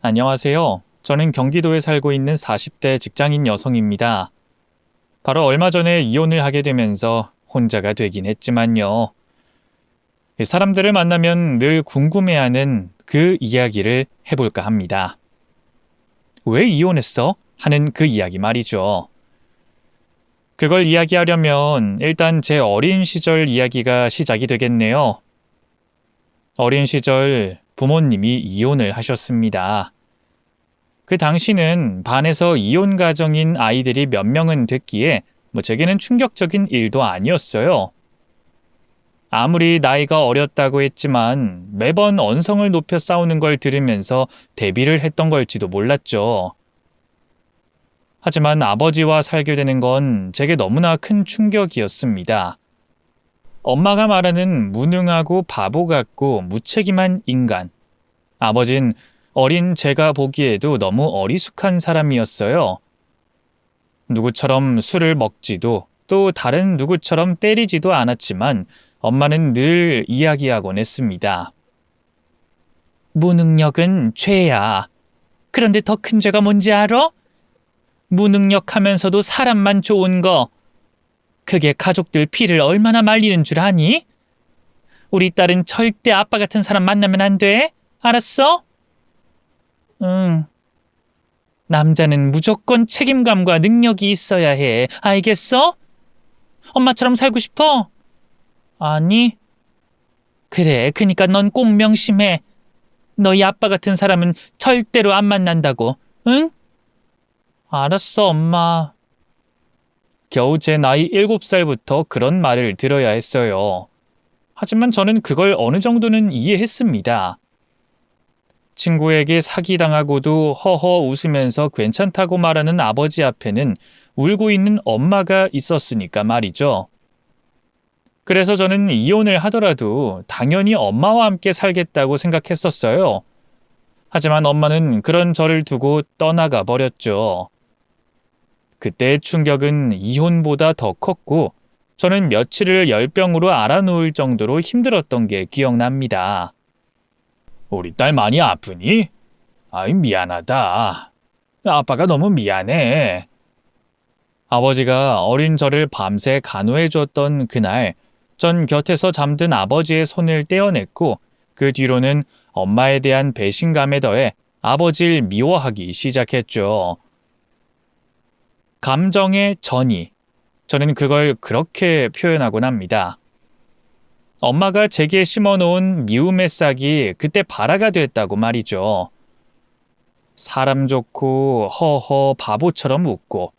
안녕하세요. 저는 경기도에 살고 있는 40대 직장인 여성입니다. 바로 얼마 전에 이혼을 하게 되면서 혼자가 되긴 했지만요. 사람들을 만나면 늘 궁금해하는 그 이야기를 해볼까 합니다. 왜 이혼했어? 하는 그 이야기 말이죠. 그걸 이야기하려면 일단 제 어린 시절 이야기가 시작이 되겠네요. 어린 시절 부모님이 이혼을 하셨습니다. 그 당시는 반에서 이혼 가정인 아이들이 몇 명은 됐기에 제게는 충격적인 일도 아니었어요. 아무리 나이가 어렸다고 했지만 매번 언성을 높여 싸우는 걸 들으면서 대비를 했던 걸지도 몰랐죠. 하지만 아버지와 살게 되는 건 제게 너무나 큰 충격이었습니다. 엄마가 말하는 무능하고 바보 같고 무책임한 인간. 아버진 어린 제가 보기에도 너무 어리숙한 사람이었어요. 누구처럼 술을 먹지도 또 다른 누구처럼 때리지도 않았지만 엄마는 늘 이야기하곤 했습니다. 무능력은 죄야. 그런데 더 큰 죄가 뭔지 알아? 무능력하면서도 사람만 좋은 거. 그게 가족들 피를 얼마나 말리는 줄 아니? 우리 딸은 절대 아빠 같은 사람 만나면 안 돼. 알았어? 응. 남자는 무조건 책임감과 능력이 있어야 해. 알겠어? 엄마처럼 살고 싶어? 아니. 그래, 그니까 넌 꼭 명심해. 너희 아빠 같은 사람은 절대로 안 만난다고. 응? 알았어, 엄마. 겨우 제 나이 7살부터 그런 말을 들어야 했어요. 하지만 저는 그걸 어느 정도는 이해했습니다. 친구에게 사기당하고도 허허 웃으면서 괜찮다고 말하는 아버지 앞에는 울고 있는 엄마가 있었으니까 말이죠. 그래서 저는 이혼을 하더라도 당연히 엄마와 함께 살겠다고 생각했었어요. 하지만 엄마는 그런 저를 두고 떠나가 버렸죠. 그때의 충격은 이혼보다 더 컸고 저는 며칠을 열병으로 앓아누울 정도로 힘들었던 게 기억납니다. 우리 딸 많이 아프니? 아이, 미안하다. 아빠가 너무 미안해. 아버지가 어린 저를 밤새 간호해 줬던 그날, 전 곁에서 잠든 아버지의 손을 떼어냈고 그 뒤로는 엄마에 대한 배신감에 더해 아버지를 미워하기 시작했죠. 감정의 전이. 저는 그걸 그렇게 표현하곤 합니다. 엄마가 제게 심어놓은 미움의 싹이 그때 발화가 됐다고 말이죠. 사람 좋고 허허 바보처럼 웃고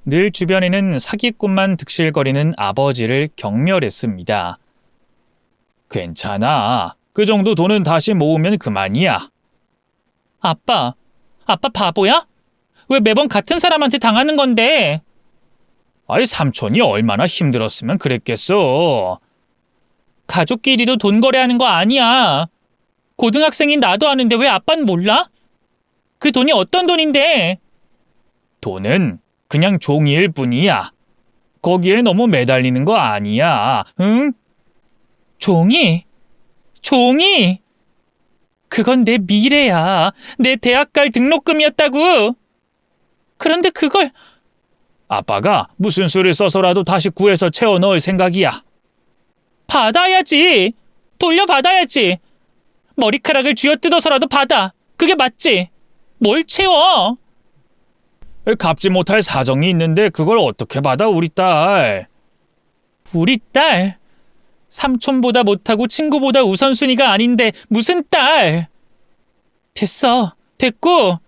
늘 주변에는 사기꾼만 득실거리는 아버지를 경멸했습니다. 괜찮아. 그 정도 돈은 다시 모으면 그만이야. 아빠 바보야? 왜 매번 같은 사람한테 당하는 건데? 아이, 삼촌이 얼마나 힘들었으면 그랬겠어. 가족끼리도 돈 거래하는 거 아니야. 고등학생인 나도 아는데 왜 아빠는 몰라? 그 돈이 어떤 돈인데? 돈은 그냥 종이일 뿐이야. 거기에 너무 매달리는 거 아니야. 응? 종이? 종이? 그건 내 미래야. 내 대학 갈 등록금이었다고. 그런데 그걸 아빠가 무슨 수를 써서라도 다시 구해서 채워 넣을 생각이야. 받아야지. 돌려받아야지. 머리카락을 쥐어뜯어서라도 받아. 그게 맞지? 뭘 채워? 갚지 못할 사정이 있는데 그걸 어떻게 받아, 우리 딸. 우리 딸? 삼촌보다 못하고 친구보다 우선순위가 아닌데 무슨 딸? 됐어. 됐고.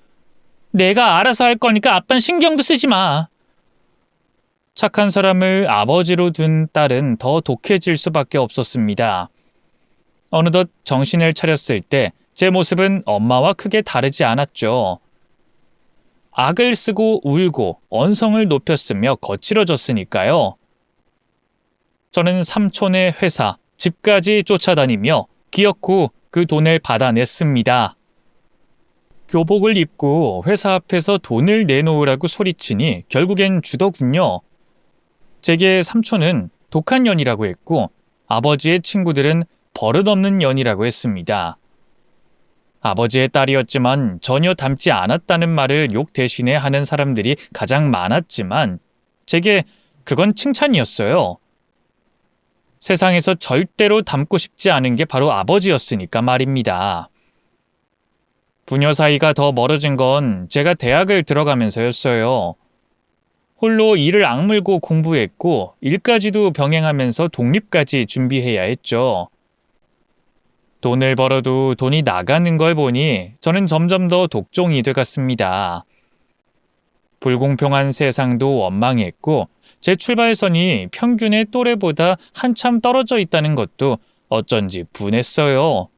내가 알아서 할 거니까 아빤 신경도 쓰지 마. 착한 사람을 아버지로 둔 딸은 더 독해질 수밖에 없었습니다. 어느덧 정신을 차렸을 때 제 모습은 엄마와 크게 다르지 않았죠. 악을 쓰고 울고 언성을 높였으며 거칠어졌으니까요. 저는 삼촌의 회사, 집까지 쫓아다니며 기어코 그 돈을 받아냈습니다. 교복을 입고 회사 앞에서 돈을 내놓으라고 소리치니 결국엔 주더군요. 제게 삼촌은 독한 년이라고 했고 아버지의 친구들은 버릇없는 년이라고 했습니다. 아버지의 딸이었지만 전혀 닮지 않았다는 말을 욕 대신에 하는 사람들이 가장 많았지만 제게 그건 칭찬이었어요. 세상에서 절대로 닮고 싶지 않은 게 바로 아버지였으니까 말입니다. 부녀 사이가 더 멀어진 건 제가 대학을 들어가면서였어요. 홀로 이를 악물고 공부했고 일까지도 병행하면서 독립까지 준비해야 했죠. 돈을 벌어도 돈이 나가는 걸 보니 저는 점점 더 독종이 돼갔습니다. 불공평한 세상도 원망했고 제 출발선이 평균의 또래보다 한참 떨어져 있다는 것도 어쩐지 분했어요.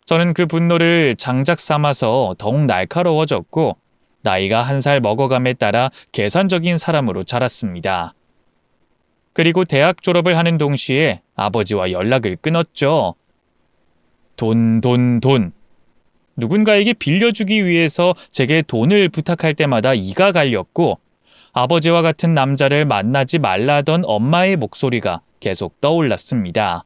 저는 그 분노를 장작 삼아서 더욱 날카로워졌고 나이가 한 살 먹어감에 따라 계산적인 사람으로 자랐습니다. 그리고 대학 졸업을 하는 동시에 아버지와 연락을 끊었죠. 돈. 누군가에게 빌려주기 위해서 제게 돈을 부탁할 때마다 이가 갈렸고 아버지와 같은 남자를 만나지 말라던 엄마의 목소리가 계속 떠올랐습니다.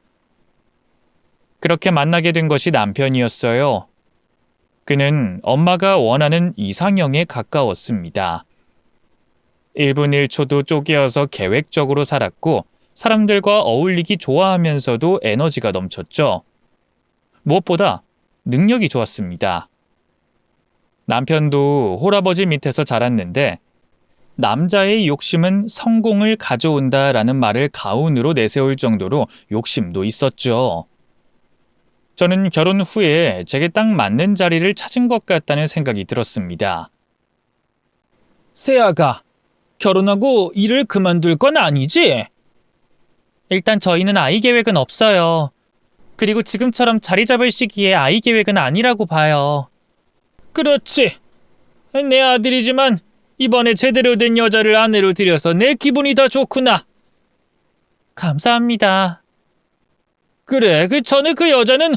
그렇게 만나게 된 것이 남편이었어요. 그는 엄마가 원하는 이상형에 가까웠습니다. 1분 1초도 쪼개어서 계획적으로 살았고 사람들과 어울리기 좋아하면서도 에너지가 넘쳤죠. 무엇보다 능력이 좋았습니다. 남편도 홀아버지 밑에서 자랐는데 남자의 욕심은 성공을 가져온다라는 말을 가훈으로 내세울 정도로 욕심도 있었죠. 저는 결혼 후에 제게 딱 맞는 자리를 찾은 것 같다는 생각이 들었습니다. 세아가 결혼하고 일을 그만둘 건 아니지? 일단 저희는 아이 계획은 없어요. 그리고 지금처럼 자리 잡을 시기에 아이 계획은 아니라고 봐요. 그렇지. 내 아들이지만 이번에 제대로 된 여자를 아내로 들여서 내 기분이 더 좋구나. 감사합니다. 그래, 그 전에 그 여자는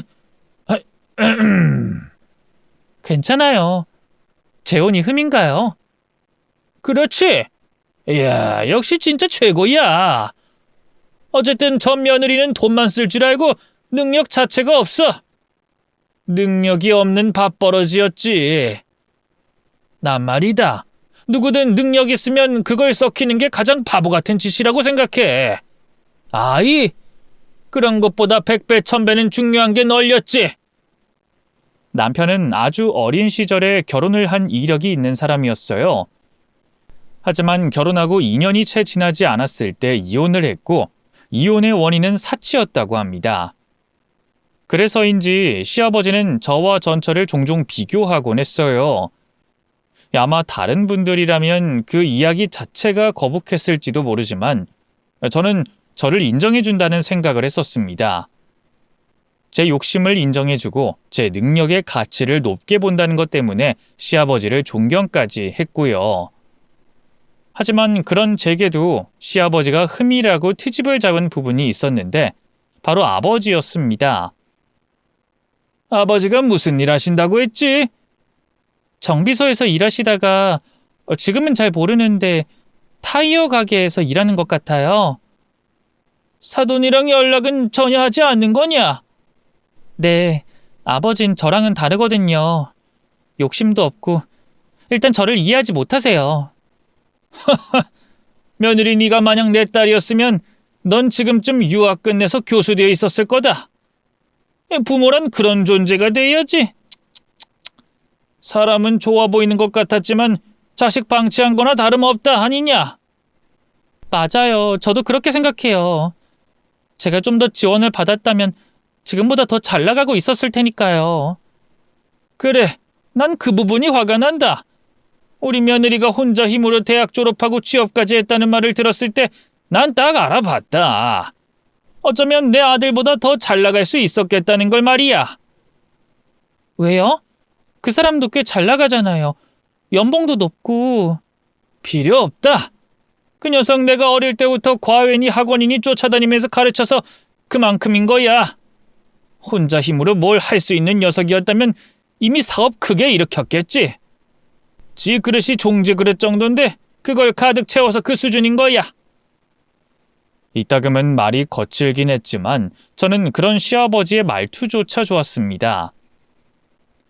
괜찮아요. 재혼이 흠인가요? 그렇지. 이야, 역시 진짜 최고야. 어쨌든 전 며느리는 돈만 쓸 줄 알고 능력 자체가 없어. 능력이 없는 밥버러지였지. 난 말이다. 누구든 능력 있으면 그걸 썩히는 게 가장 바보 같은 짓이라고 생각해. 아이, 그런 것보다 100배, 1000배는 중요한 게 널렸지. 남편은 아주 어린 시절에 결혼을 한 이력이 있는 사람이었어요. 하지만 결혼하고 2년이 채 지나지 않았을 때 이혼을 했고 이혼의 원인은 사치였다고 합니다. 그래서인지 시아버지는 저와 전처를 종종 비교하곤 했어요. 아마 다른 분들이라면 그 이야기 자체가 거북했을지도 모르지만 저는 저를 인정해준다는 생각을 했었습니다. 제 욕심을 인정해주고 제 능력의 가치를 높게 본다는 것 때문에 시아버지를 존경까지 했고요. 하지만 그런 제게도 시아버지가 흠이라고 트집을 잡은 부분이 있었는데 바로 아버지였습니다. 아버지가 무슨 일 하신다고 했지? 정비소에서 일하시다가 지금은 잘 모르는데 타이어 가게에서 일하는 것 같아요. 사돈이랑 연락은 전혀 하지 않는 거냐? 네, 아버진 저랑은 다르거든요. 욕심도 없고 일단 저를 이해하지 못하세요. 며느리 네가 만약 내 딸이었으면 넌 지금쯤 유학 끝내서 교수되어 있었을 거다. 부모란 그런 존재가 돼야지. 사람은 좋아 보이는 것 같았지만 자식 방치한 거나 다름없다 아니냐? 맞아요. 저도 그렇게 생각해요. 제가 좀 더 지원을 받았다면 지금보다 더 잘 나가고 있었을 테니까요. 그래, 난 그 부분이 화가 난다. 우리 며느리가 혼자 힘으로 대학 졸업하고 취업까지 했다는 말을 들었을 때 난 딱 알아봤다. 어쩌면 내 아들보다 더 잘 나갈 수 있었겠다는 걸 말이야. 왜요? 그 사람도 꽤 잘 나가잖아요. 연봉도 높고. 필요 없다. 그 녀석 내가 어릴 때부터 과외니 학원이니 쫓아다니면서 가르쳐서 그만큼인 거야. 혼자 힘으로 뭘 할 수 있는 녀석이었다면 이미 사업 크게 일으켰겠지. 지 그릇이 종지 그릇 정도인데 그걸 가득 채워서 그 수준인 거야. 이따금은 말이 거칠긴 했지만 저는 그런 시아버지의 말투조차 좋았습니다.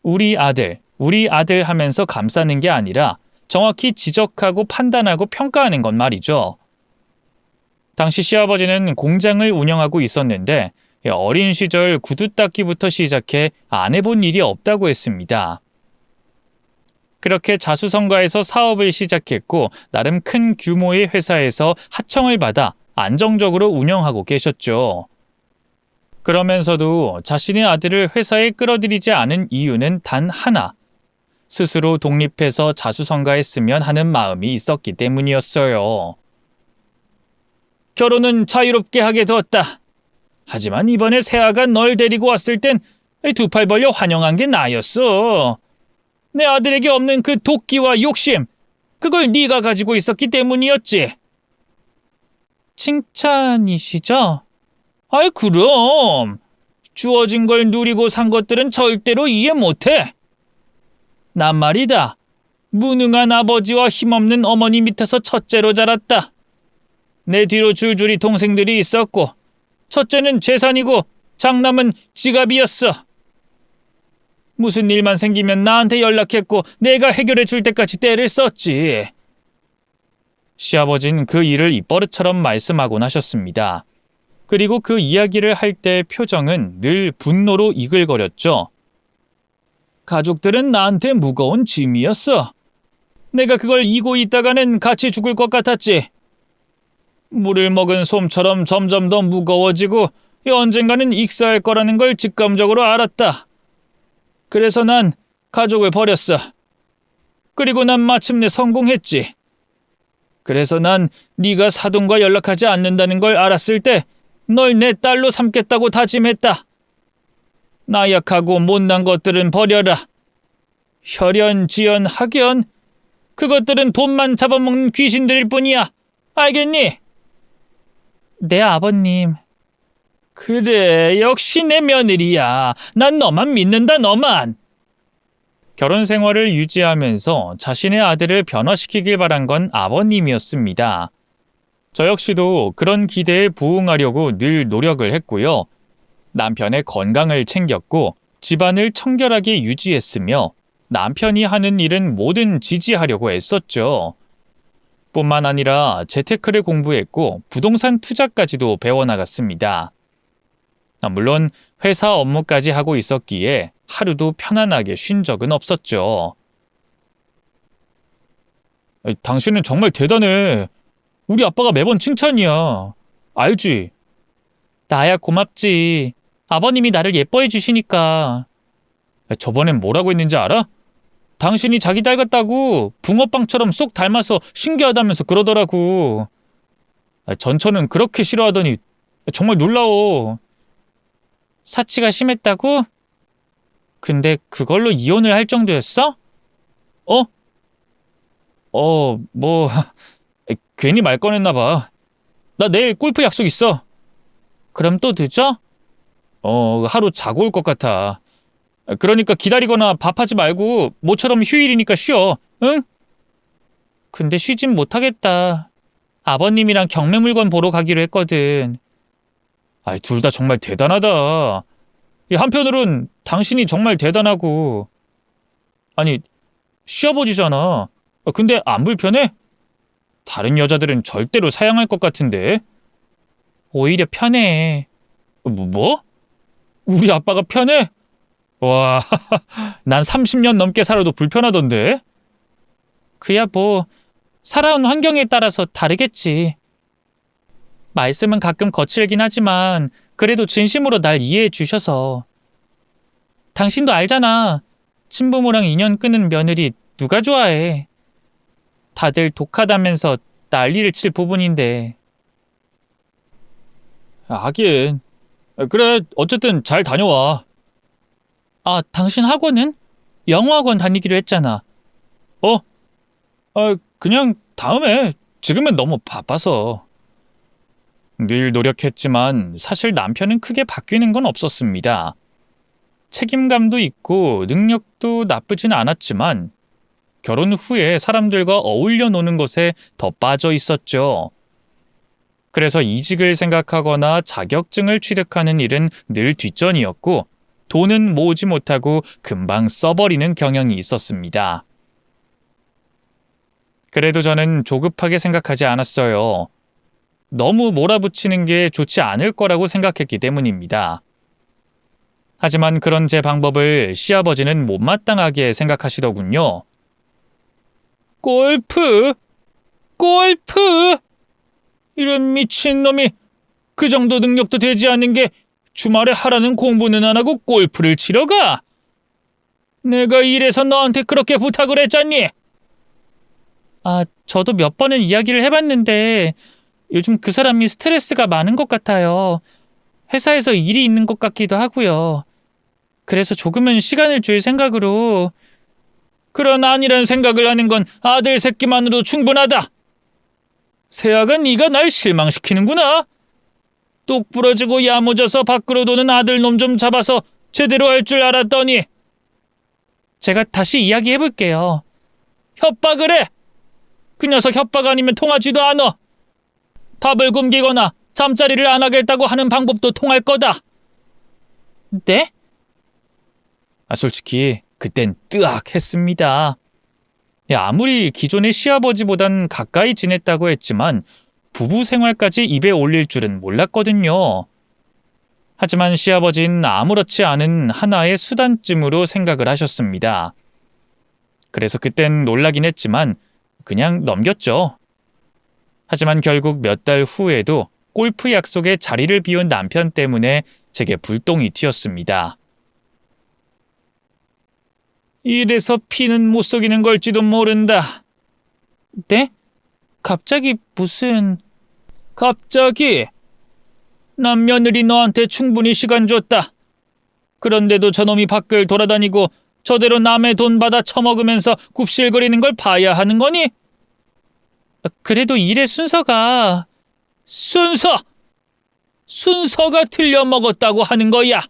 우리 아들 하면서 감싸는 게 아니라 정확히 지적하고 판단하고 평가하는 건 말이죠. 당시 시아버지는 공장을 운영하고 있었는데 어린 시절 구두 닦기부터 시작해 안 해본 일이 없다고 했습니다. 그렇게 자수성가해서 사업을 시작했고 나름 큰 규모의 회사에서 하청을 받아 안정적으로 운영하고 계셨죠. 그러면서도 자신의 아들을 회사에 끌어들이지 않은 이유는 단 하나. 스스로 독립해서 자수성가했으면 하는 마음이 있었기 때문이었어요. 결혼은 자유롭게 하게 되었다. 하지만 이번에 새아가 널 데리고 왔을 땐 두 팔 벌려 환영한 게 나였어. 내 아들에게 없는 그 도끼와 욕심, 그걸 네가 가지고 있었기 때문이었지. 칭찬이시죠? 아이 그럼. 주어진 걸 누리고 산 것들은 절대로 이해 못해. 난 말이다. 무능한 아버지와 힘없는 어머니 밑에서 첫째로 자랐다. 내 뒤로 줄줄이 동생들이 있었고 첫째는 재산이고 장남은 지갑이었어. 무슨 일만 생기면 나한테 연락했고 내가 해결해 줄 때까지 떼를 썼지. 시아버진 그 일을 입버릇처럼 말씀하곤 하셨습니다. 그리고 그 이야기를 할 때 표정은 늘 분노로 이글거렸죠. 가족들은 나한테 무거운 짐이었어. 내가 그걸 이고 있다가는 같이 죽을 것 같았지. 물을 먹은 솜처럼 점점 더 무거워지고 언젠가는 익사할 거라는 걸 직감적으로 알았다. 그래서 난 가족을 버렸어. 그리고 난 마침내 성공했지. 그래서 난 네가 사돈과 연락하지 않는다는 걸 알았을 때 널 내 딸로 삼겠다고 다짐했다. 나약하고 못난 것들은 버려라. 혈연, 지연, 학연, 그것들은 돈만 잡아먹는 귀신들일 뿐이야. 알겠니? 네, 아버님. 그래, 역시 내 며느리야. 난 너만 믿는다, 너만. 결혼 생활을 유지하면서 자신의 아들을 변화시키길 바란 건 아버님이었습니다. 저 역시도 그런 기대에 부응하려고 늘 노력을 했고요. 남편의 건강을 챙겼고 집안을 청결하게 유지했으며 남편이 하는 일은 뭐든 지지하려고 애썼죠. 뿐만 아니라 재테크를 공부했고 부동산 투자까지도 배워나갔습니다. 물론 회사 업무까지 하고 있었기에 하루도 편안하게 쉰 적은 없었죠. 당신은 정말 대단해. 우리 아빠가 매번 칭찬이야. 알지? 나야 고맙지. 아버님이 나를 예뻐해 주시니까. 저번엔 뭐라고 했는지 알아? 당신이 자기 딸 같다고 붕어빵처럼 쏙 닮아서 신기하다면서 그러더라고. 전처는 그렇게 싫어하더니 정말 놀라워. 사치가 심했다고? 근데 그걸로 이혼을 할 정도였어? 뭐 괜히 말 꺼냈나 봐. 나 내일 골프 약속 있어. 그럼 또 늦어? 하루 자고 올 것 같아. 그러니까 기다리거나 밥하지 말고 모처럼 휴일이니까 쉬어. 응? 근데 쉬진 못하겠다. 아버님이랑 경매 물건 보러 가기로 했거든. 둘 다 정말 대단하다. 한편으론 당신이 정말 대단하고. 아니, 시아버지잖아. 근데 안 불편해? 다른 여자들은 절대로 사양할 것 같은데. 오히려 편해. 뭐? 우리 아빠가 편해? 와, 난 30년 넘게 살아도 불편하던데. 그야 뭐 살아온 환경에 따라서 다르겠지. 말씀은 가끔 거칠긴 하지만 그래도 진심으로 날 이해해 주셔서. 당신도 알잖아. 친부모랑 인연 끊은 며느리 누가 좋아해. 다들 독하다면서 난리를 칠 부분인데. 하긴. 그래, 어쨌든 잘 다녀와. 당신 학원은? 영어학원 다니기로 했잖아. 그냥 다음에. 지금은 너무 바빠서. 늘 노력했지만 사실 남편은 크게 바뀌는 건 없었습니다. 책임감도 있고 능력도 나쁘진 않았지만 결혼 후에 사람들과 어울려 노는 것에 더 빠져 있었죠. 그래서 이직을 생각하거나 자격증을 취득하는 일은 늘 뒷전이었고 돈은 모으지 못하고 금방 써버리는 경향이 있었습니다. 그래도 저는 조급하게 생각하지 않았어요. 너무 몰아붙이는 게 좋지 않을 거라고 생각했기 때문입니다. 하지만 그런 제 방법을 시아버지는 못마땅하게 생각하시더군요. 골프? 골프? 이런 미친놈이 그 정도 능력도 되지 않는 게 주말에 하라는 공부는 안 하고 골프를 치러 가? 내가 이래서 너한테 그렇게 부탁을 했잖니? 저도 몇 번은 이야기를 해봤는데 요즘 그 사람이 스트레스가 많은 것 같아요. 회사에서 일이 있는 것 같기도 하고요. 그래서 조금은 시간을 줄 생각으로. 그런 아니란 생각을 하는 건 아들 새끼만으로 충분하다. 새아가 네가 날 실망시키는구나. 똑 부러지고 야무져서 밖으로 도는 아들놈 좀 잡아서 제대로 할 줄 알았더니. 제가 다시 이야기해볼게요. 협박을 해. 그 녀석 협박 아니면 통하지도 않아. 밥을 굶기거나 잠자리를 안 하겠다고 하는 방법도 통할 거다. 네? 솔직히 그땐 뜨악했습니다. 아무리 기존의 시아버지보단 가까이 지냈다고 했지만 부부 생활까지 입에 올릴 줄은 몰랐거든요. 하지만 시아버지는 아무렇지 않은 하나의 수단쯤으로 생각을 하셨습니다. 그래서 그땐 놀라긴 했지만 그냥 넘겼죠. 하지만 결국 몇 달 후에도 골프 약속에 자리를 비운 남편 때문에 제게 불똥이 튀었습니다. 이래서 피는 못 속이는 걸지도 모른다. 네? 갑자기 무슨... 갑자기? 난 며느리 너한테 충분히 시간 줬다. 그런데도 저놈이 밖을 돌아다니고 저대로 남의 돈 받아 처먹으면서 굽실거리는 걸 봐야 하는 거니? 그래도 일의 순서가... 순서가 틀려 먹었다고 하는 거야.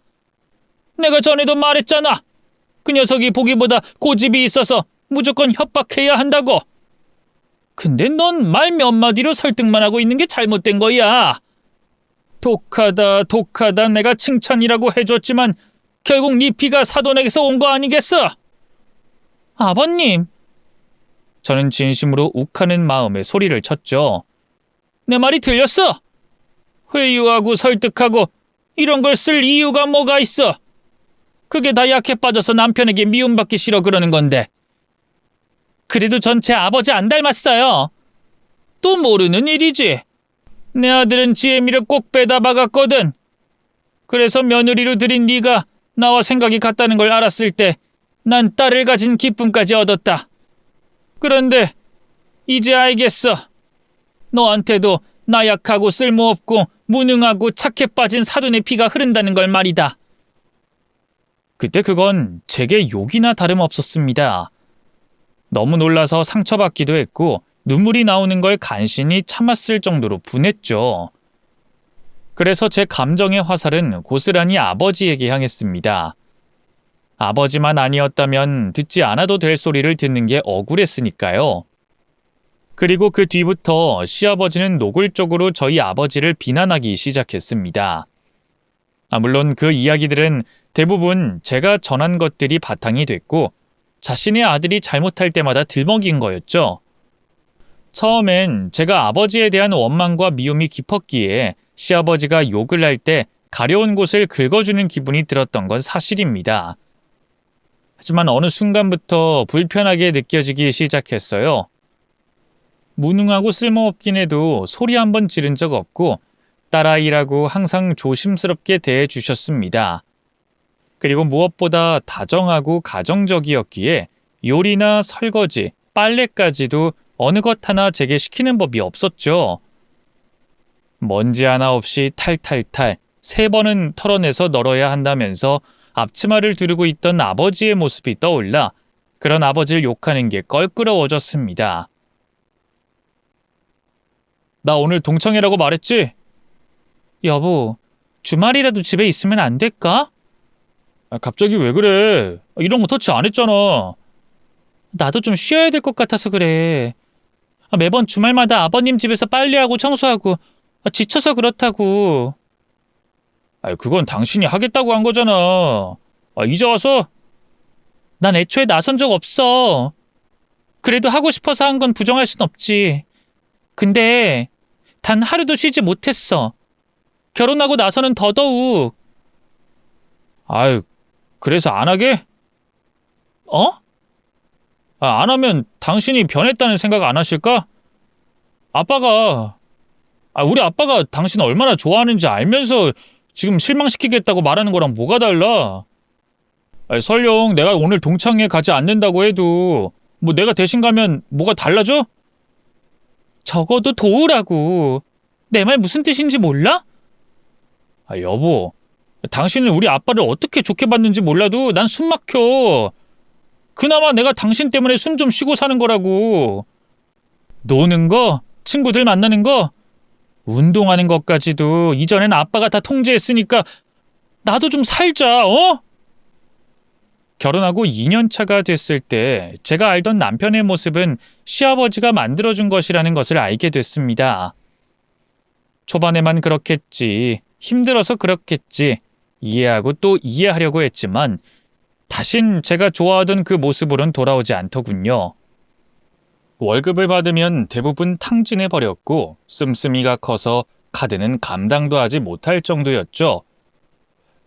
내가 전에도 말했잖아. 그 녀석이 보기보다 고집이 있어서 무조건 협박해야 한다고. 근데 넌 말 몇 마디로 설득만 하고 있는 게 잘못된 거야. 독하다 내가 칭찬이라고 해줬지만 결국 네 피가 사돈에게서 온 거 아니겠어? 아버님. 저는 진심으로 욱하는 마음에 소리를 쳤죠. 내 말이 들렸어? 회유하고 설득하고 이런 걸 쓸 이유가 뭐가 있어? 그게 다 약해 빠져서 남편에게 미움받기 싫어 그러는 건데. 그래도 전 제 아버지 안 닮았어요. 또 모르는 일이지. 내 아들은 지혜미를 꼭 빼다 박았거든. 그래서 며느리로 들인 네가 나와 생각이 같다는 걸 알았을 때 난 딸을 가진 기쁨까지 얻었다. 그런데 이제 알겠어. 너한테도 나약하고 쓸모없고 무능하고 착해 빠진 사돈의 피가 흐른다는 걸 말이다. 그때 그건 제게 욕이나 다름없었습니다. 너무 놀라서 상처받기도 했고 눈물이 나오는 걸 간신히 참았을 정도로 분했죠. 그래서 제 감정의 화살은 고스란히 아버지에게 향했습니다. 아버지만 아니었다면 듣지 않아도 될 소리를 듣는 게 억울했으니까요. 그리고 그 뒤부터 시아버지는 노골적으로 저희 아버지를 비난하기 시작했습니다. 물론 그 이야기들은 대부분 제가 전한 것들이 바탕이 됐고 자신의 아들이 잘못할 때마다 들먹인 거였죠. 처음엔 제가 아버지에 대한 원망과 미움이 깊었기에 시아버지가 욕을 할 때 가려운 곳을 긁어주는 기분이 들었던 건 사실입니다. 하지만 어느 순간부터 불편하게 느껴지기 시작했어요. 무능하고 쓸모없긴 해도 소리 한번 지른 적 없고 딸아이라고 항상 조심스럽게 대해주셨습니다. 그리고 무엇보다 다정하고 가정적이었기에 요리나 설거지, 빨래까지도 어느 것 하나 제게 시키는 법이 없었죠. 먼지 하나 없이 탈탈탈 3번은 털어내서 널어야 한다면서 앞치마를 두르고 있던 아버지의 모습이 떠올라 그런 아버지를 욕하는 게 껄끄러워졌습니다. 나 오늘 동창회라고 말했지? 여보, 주말이라도 집에 있으면 안 될까? 갑자기 왜 그래? 이런 거 터치 안 했잖아. 나도 좀 쉬어야 될 것 같아서 그래. 매번 주말마다 아버님 집에서 빨래하고 청소하고 지쳐서 그렇다고. 그건 당신이 하겠다고 한 거잖아. 이제 와서? 난 애초에 나선 적 없어. 그래도 하고 싶어서 한 건 부정할 순 없지. 근데 단 하루도 쉬지 못했어. 결혼하고 나서는 더더욱. 아유, 그래서 안 하게? 어? 안 하면 당신이 변했다는 생각 안 하실까? 우리 아빠가 당신 얼마나 좋아하는지 알면서 지금 실망시키겠다고 말하는 거랑 뭐가 달라? 설령 내가 오늘 동창회 가지 않는다고 해도 뭐 내가 대신 가면 뭐가 달라져? 적어도 도우라고. 내 말 무슨 뜻인지 몰라? 여보, 당신은 우리 아빠를 어떻게 좋게 봤는지 몰라도 난 숨 막혀. 그나마 내가 당신 때문에 숨 좀 쉬고 사는 거라고. 노는 거, 친구들 만나는 거, 운동하는 것까지도 이전엔 아빠가 다 통제했으니까 나도 좀 살자, 어? 결혼하고 2년 차가 됐을 때 제가 알던 남편의 모습은 시아버지가 만들어준 것이라는 것을 알게 됐습니다. 초반에만 그렇겠지, 힘들어서 그렇겠지, 이해하고 또 이해하려고 했지만 다신 제가 좋아하던 그 모습으론 돌아오지 않더군요. 월급을 받으면 대부분 탕진해버렸고 씀씀이가 커서 카드는 감당도 하지 못할 정도였죠.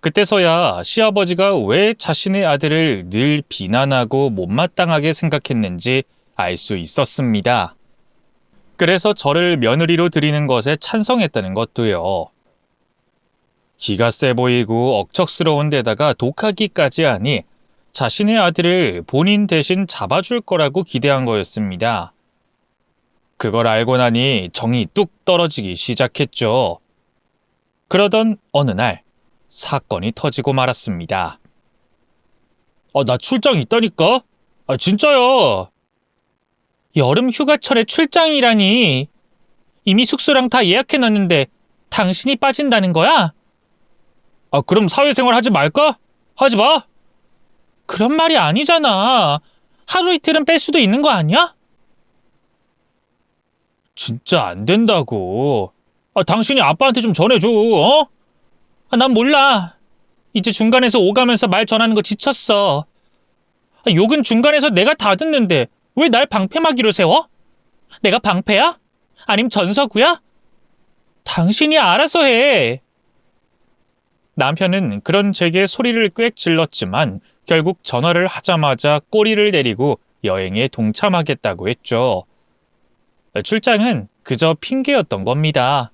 그때서야 시아버지가 왜 자신의 아들을 늘 비난하고 못마땅하게 생각했는지 알 수 있었습니다. 그래서 저를 며느리로 들이는 것에 찬성했다는 것도요. 기가 세 보이고 억척스러운 데다가 독하기까지 하니 자신의 아들을 본인 대신 잡아줄 거라고 기대한 거였습니다. 그걸 알고 나니 정이 뚝 떨어지기 시작했죠. 그러던 어느 날 사건이 터지고 말았습니다. 나 출장 있다니까? 진짜야. 여름 휴가철에 출장이라니. 이미 숙소랑 다 예약해놨는데 당신이 빠진다는 거야? 그럼 사회생활 하지 말까? 하지 마. 그런 말이 아니잖아. 하루 이틀은 뺄 수도 있는 거 아니야? 진짜 안 된다고. 당신이 아빠한테 좀 전해줘, 어? 난 몰라. 이제 중간에서 오가면서 말 전하는 거 지쳤어. 욕은 중간에서 내가 다 듣는데 왜 날 방패막이로 세워? 내가 방패야? 아님 전서구야? 당신이 알아서 해. 남편은 그런 제게 소리를 꽥 질렀지만 결국 전화를 하자마자 꼬리를 내리고 여행에 동참하겠다고 했죠. 출장은 그저 핑계였던 겁니다.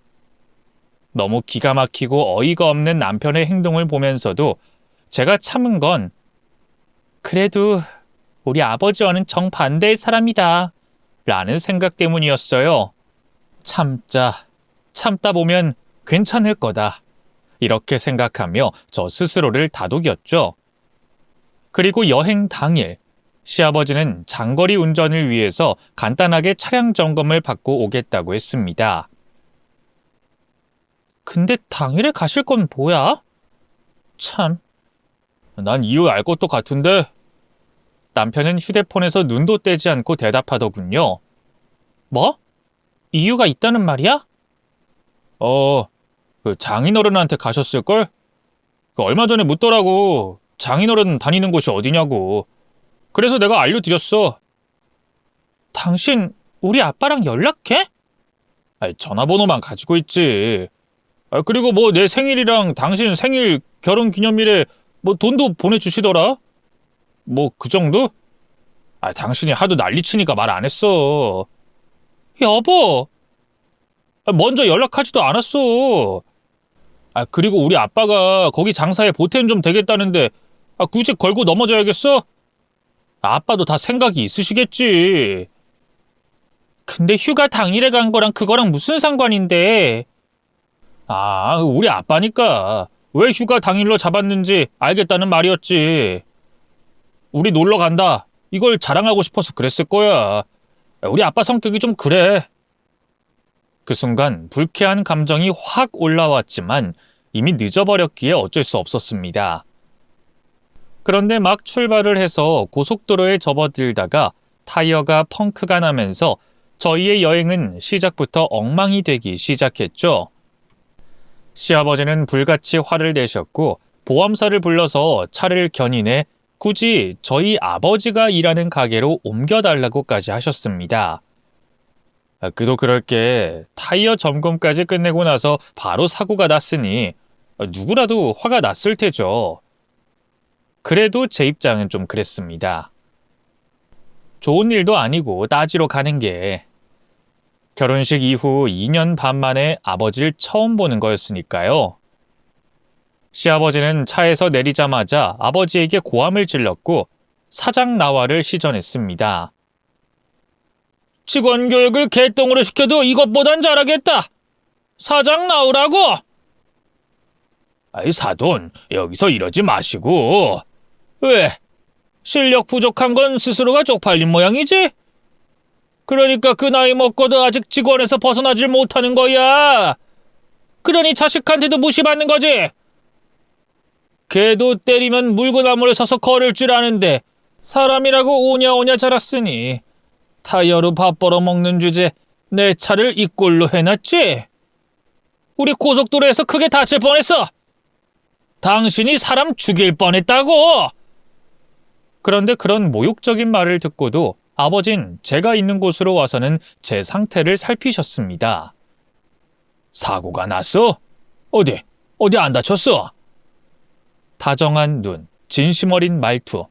너무 기가 막히고 어이가 없는 남편의 행동을 보면서도 제가 참은 건 그래도 우리 아버지와는 정반대의 사람이다 라는 생각 때문이었어요. 참다 보면 괜찮을 거다. 이렇게 생각하며 저 스스로를 다독였죠. 그리고 여행 당일 시아버지는 장거리 운전을 위해서 간단하게 차량 점검을 받고 오겠다고 했습니다. 근데 당일에 가실 건 뭐야? 참. 난 이유 알 것도 같은데. 남편은 휴대폰에서 눈도 떼지 않고 대답하더군요. 뭐? 이유가 있다는 말이야? 그 장인어른한테 가셨을걸? 얼마 전에 묻더라고. 장인어른 다니는 곳이 어디냐고. 그래서 내가 알려드렸어. 당신 우리 아빠랑 연락해? 전화번호만 가지고 있지. 그리고 뭐 내 생일이랑 당신 생일 결혼 기념일에 뭐 돈도 보내주시더라. 뭐 그 정도? 당신이 하도 난리치니까 말 안 했어. 여보! 먼저 연락하지도 않았어. 그리고 우리 아빠가 거기 장사에 보탬 좀 되겠다는데 굳이 걸고 넘어져야겠어? 아빠도 다 생각이 있으시겠지. 근데 휴가 당일에 간 거랑 그거랑 무슨 상관인데? 우리 아빠니까 왜 휴가 당일로 잡았는지 알겠다는 말이었지. 우리 놀러 간다. 이걸 자랑하고 싶어서 그랬을 거야. 우리 아빠 성격이 좀 그래. 그 순간 불쾌한 감정이 확 올라왔지만 이미 늦어버렸기에 어쩔 수 없었습니다. 그런데 막 출발을 해서 고속도로에 접어들다가 타이어가 펑크가 나면서 저희의 여행은 시작부터 엉망이 되기 시작했죠. 시아버지는 불같이 화를 내셨고 보험사를 불러서 차를 견인해 굳이 저희 아버지가 일하는 가게로 옮겨달라고까지 하셨습니다. 그도 그럴 게 타이어 점검까지 끝내고 나서 바로 사고가 났으니 누구라도 화가 났을 테죠. 그래도 제 입장은 좀 그랬습니다. 좋은 일도 아니고 따지러 가는 게 결혼식 이후 2년 반 만에 아버지를 처음 보는 거였으니까요. 시아버지는 차에서 내리자마자 아버지에게 고함을 질렀고 사장 나와를 시전했습니다. 직원 교육을 개똥으로 시켜도 이것보단 잘하겠다. 사장 나오라고. 아이 사돈, 여기서 이러지 마시고. 왜? 실력 부족한 건 스스로가 쪽팔린 모양이지? 그러니까 그 나이 먹고도 아직 직원에서 벗어나질 못하는 거야. 그러니 자식한테도 무시받는 거지. 걔도 때리면 물구나무를 서서 걸을 줄 아는데 사람이라고 오냐오냐 자랐으니 타이어로 밥 벌어먹는 주제 내 차를 이 꼴로 해놨지? 우리 고속도로에서 크게 다칠 뻔했어. 당신이 사람 죽일 뻔했다고. 그런데 그런 모욕적인 말을 듣고도 아버진 제가 있는 곳으로 와서는 제 상태를 살피셨습니다. 사고가 났어? 어디 안 다쳤어? 다정한 눈, 진심 어린 말투.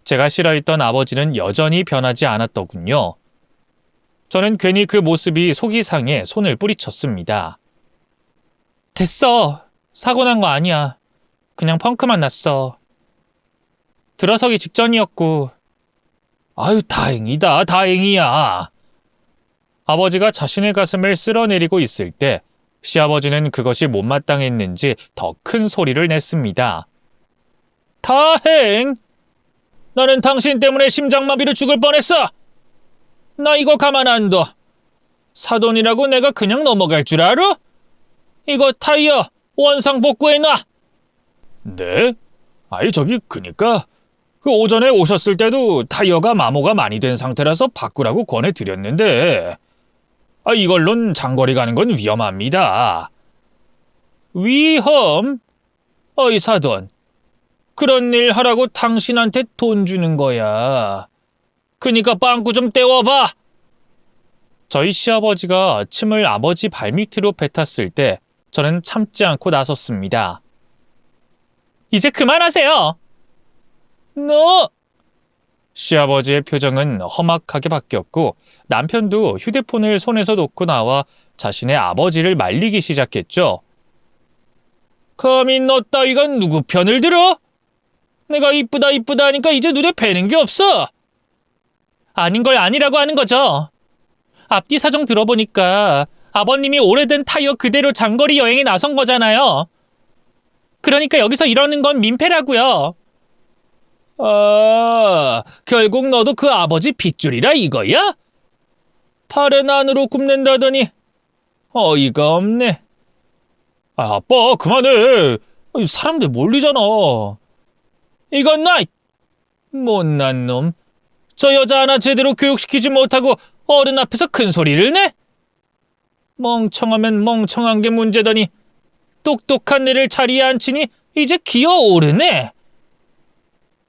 제가 싫어했던 아버지는 여전히 변하지 않았더군요. 저는 괜히 그 모습이 속이 상해 손을 뿌리쳤습니다. 됐어. 사고 난 거 아니야. 그냥 펑크만 났어. 들어서기 직전이었고. 아유, 다행이다, 다행이야. 아버지가 자신의 가슴을 쓸어내리고 있을 때 시아버지는 그것이 못마땅했는지 더 큰 소리를 냈습니다. 다행! 나는 당신 때문에 심장마비로 죽을 뻔했어. 나 이거 가만 안 둬. 사돈이라고 내가 그냥 넘어갈 줄 알아? 이거 타이어 원상 복구해놔. 네? 아이 저기 그니까 그 오전에 오셨을 때도 타이어가 마모가 많이 된 상태라서 바꾸라고 권해드렸는데 이걸론 장거리 가는 건 위험합니다. 위험? 어이 사돈, 그런 일 하라고 당신한테 돈 주는 거야. 그니까 빵꾸 좀 때워봐. 저희 시아버지가 침을 아버지 발밑으로 뱉었을 때 저는 참지 않고 나섰습니다. 이제 그만하세요. 너! 시아버지의 표정은 험악하게 바뀌었고 남편도 휴대폰을 손에서 놓고 나와 자신의 아버지를 말리기 시작했죠. 감히 너 따위가 누구 편을 들어? 내가 이쁘다 하니까 이제 눈에 뵈는 게 없어. 아닌 걸 아니라고 하는 거죠. 앞뒤 사정 들어보니까 아버님이 오래된 타이어 그대로 장거리 여행에 나선 거잖아요. 그러니까 여기서 이러는 건 민폐라고요. 결국 너도 그 아버지 핏줄이라 이거야? 팔은 안으로 굽는다더니 어이가 없네. 아빠 그만해. 사람들 몰리잖아. 이건 나 못난 놈. 저 여자 하나 제대로 교육시키지 못하고 어른 앞에서 큰 소리를 내? 멍청하면 멍청한 게 문제더니 똑똑한 애를 자리에 앉히니 이제 기어오르네.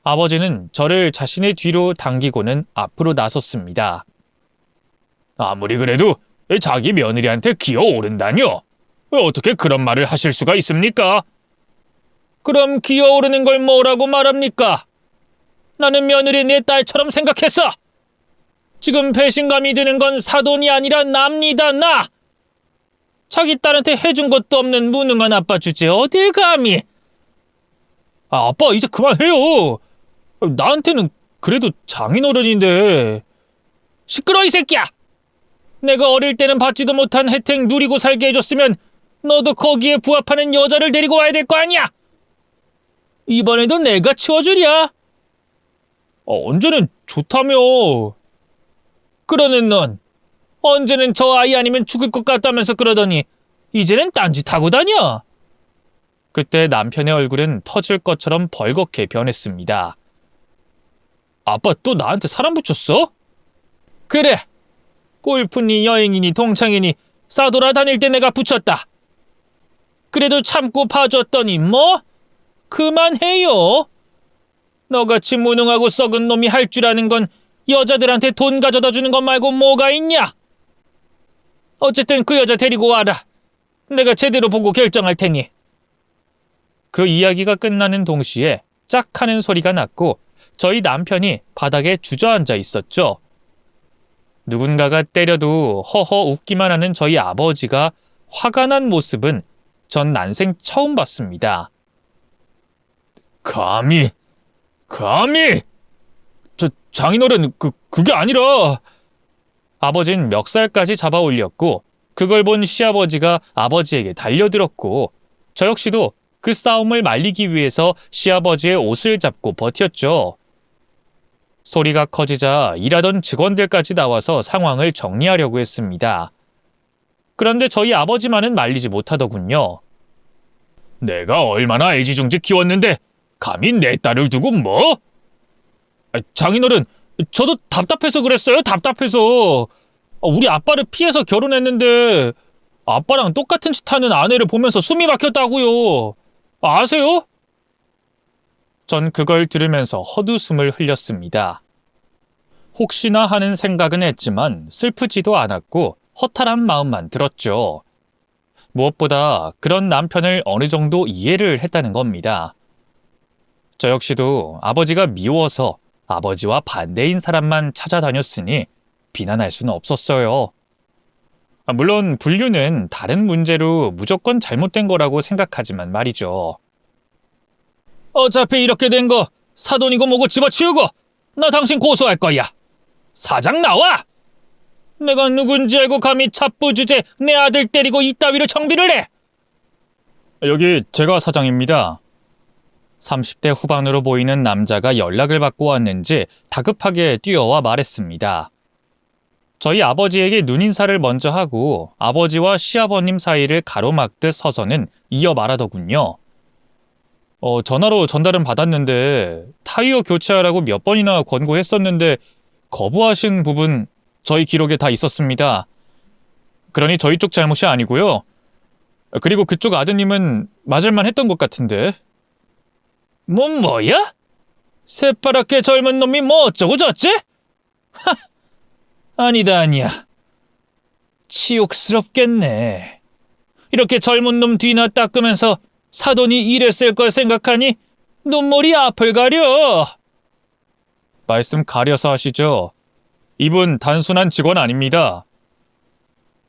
아버지는 저를 자신의 뒤로 당기고는 앞으로 나섰습니다. 아무리 그래도 자기 며느리한테 기어오른다뇨? 어떻게 그런 말을 하실 수가 있습니까? 그럼 기어오르는 걸 뭐라고 말합니까? 나는 며느리 내 딸처럼 생각했어. 지금 배신감이 드는 건 사돈이 아니라 납니다, 나. 자기 딸한테 해준 것도 없는 무능한 아빠 주제에 어딜 감히. 아빠 이제 그만해요. 나한테는 그래도 장인어른인데. 시끄러 이 새끼야. 내가 어릴 때는 받지도 못한 혜택 누리고 살게 해줬으면 너도 거기에 부합하는 여자를 데리고 와야 될 거 아니야. 이번에도 내가 치워주랴. 언제는 좋다며. 그러는 넌 언제는 저 아이 아니면 죽을 것 같다면서 그러더니 이제는 딴짓하고 다녀. 그때 남편의 얼굴은 터질 것처럼 벌겋게 변했습니다. 아빠 또 나한테 사람 붙였어? 그래. 골프니 여행이니 동창이니 싸돌아 다닐 때 내가 붙였다. 그래도 참고 봐줬더니 뭐? 그만해요. 너같이 무능하고 썩은 놈이 할 줄 아는 건 여자들한테 돈 가져다 주는 것 말고 뭐가 있냐? 어쨌든 그 여자 데리고 와라. 내가 제대로 보고 결정할 테니. 그 이야기가 끝나는 동시에 짝 하는 소리가 났고 저희 남편이 바닥에 주저앉아 있었죠. 누군가가 때려도 허허 웃기만 하는 저희 아버지가 화가 난 모습은 전 난생 처음 봤습니다. 감히! 장인어른, 그게 아니라... 아버진 멱살까지 잡아 올렸고 그걸 본 시아버지가 아버지에게 달려들었고 저 역시도 그 싸움을 말리기 위해서 시아버지의 옷을 잡고 버텼죠. 소리가 커지자 일하던 직원들까지 나와서 상황을 정리하려고 했습니다. 그런데 저희 아버지만은 말리지 못하더군요. 내가 얼마나 애지중지 키웠는데 감히 내 딸을 두고 뭐? 장인어른, 저도 답답해서 그랬어요. 답답해서. 우리 아빠를 피해서 결혼했는데 아빠랑 똑같은 짓 하는 아내를 보면서 숨이 막혔다고요. 아세요? 전 그걸 들으면서 헛웃음을 흘렸습니다. 혹시나 하는 생각은 했지만 슬프지도 않았고 허탈한 마음만 들었죠. 무엇보다 그런 남편을 어느 정도 이해를 했다는 겁니다. 저 역시도 아버지가 미워서 아버지와 반대인 사람만 찾아다녔으니 비난할 수는 없었어요. 물론 분류는 다른 문제로 무조건 잘못된 거라고 생각하지만 말이죠. 어차피 이렇게 된 거 사돈이고 뭐고 집어치우고 나 당신 고소할 거야. 사장 나와! 내가 누군지 알고 감히 잡부 주제 내 아들 때리고 이따위로 정비를 해! 여기 제가 사장입니다. 30대 후반으로 보이는 남자가 연락을 받고 왔는지 다급하게 뛰어와 말했습니다. 저희 아버지에게 눈인사를 먼저 하고 아버지와 시아버님 사이를 가로막듯 서서는 이어 말하더군요. 전화로 전달은 받았는데 타이어 교체하라고 몇 번이나 권고했었는데 거부하신 부분 저희 기록에 다 있었습니다. 그러니 저희 쪽 잘못이 아니고요. 그리고 그쪽 아드님은 맞을만 했던 것 같은데. 뭐야? 새파랗게 젊은 놈이 뭐 어쩌고 저쩌지? 아니야. 치욕스럽겠네. 이렇게 젊은 놈 뒤나 닦으면서 사돈이 이랬을 걸 생각하니 눈물이 앞을 가려. 말씀 가려서 하시죠. 이분 단순한 직원 아닙니다.